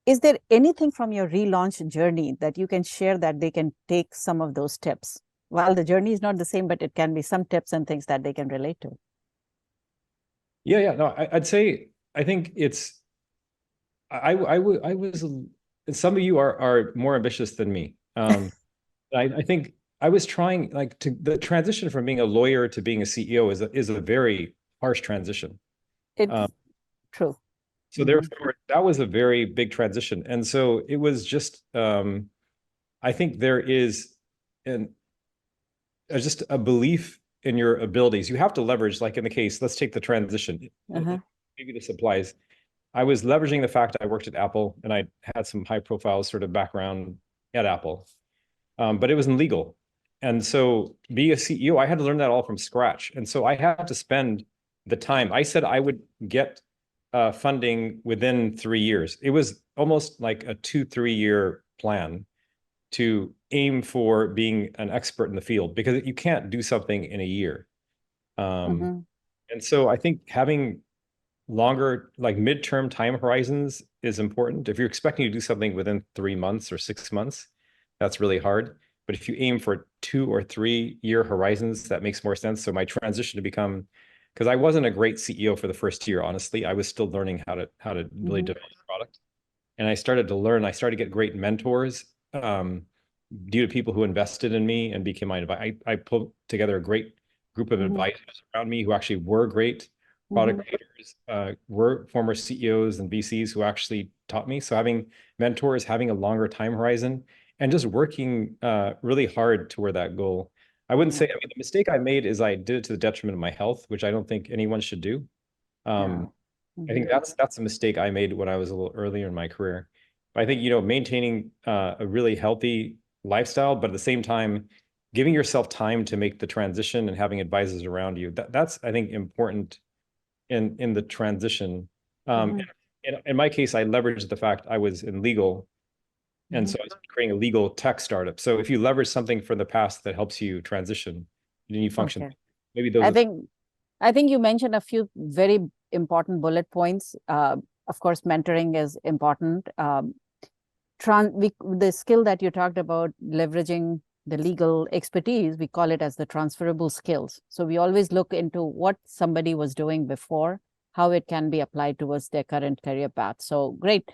Is there anything from your relaunch journey that you can share that they can take some of those tips? While the journey is not the same, but it can be some tips and things that they can relate to. Yeah. No, I'd say I think it's I was some of you are more ambitious than me. I think I was trying like to the transition from being a lawyer to being a CEO is a very harsh transition. It's Um, true. so Mm-hmm. therefore, that was a very big transition, and so it was just I think there is an just a belief in your abilities. You have to leverage, like in the case, let's take the transition. Uh-huh. Maybe this applies. I was leveraging the fact I worked at Apple and I had some high profile sort of background at Apple, but it was in legal. And so be a CEO, I had to learn that all from scratch. And so I had to spend the time. I said I would get funding within 3 years. It was almost like a 2, 3 year plan to aim for being an expert in the field because you can't do something in a year. Um, Mm-hmm. and so I think having longer, like midterm time horizons is important. If you're expecting to do something within 3 months or 6 months, that's really hard. But if you aim for 2 or 3 year horizons, that makes more sense. So my transition to become, because I wasn't a great CEO for the first year, honestly, I was still learning how to really Mm-hmm. develop the product. And I started to learn, I started to get great mentors due to people who invested in me and became my advisor. I pulled together a great group of Mm-hmm. advisors around me who actually were great Mm-hmm. product leaders, were former CEOs and VCs who actually taught me. So having mentors, having a longer time horizon, and just working really hard toward that goal. I wouldn't say, I mean, the mistake I made is I did it to the detriment of my health, which I don't think anyone should do. Yeah. I think Mm-hmm. that's a mistake I made when I was a little earlier in my career. But I think, maintaining a really healthy lifestyle, but at the same time, giving yourself time to make the transition and having advisors around you, that's I think important in the transition. Um, Mm-hmm. in my case, I leveraged the fact I was in legal, and Mm-hmm. so I was creating a legal tech startup. So if you leverage something from the past that helps you transition, then you function. Okay. Maybe those I are think I think you mentioned a few very important bullet points. Of course, mentoring is important. The skill that you talked about, leveraging the legal expertise, we call it as the transferable skills. So we always look into what somebody was doing before, how it can be applied towards their current career path. So great.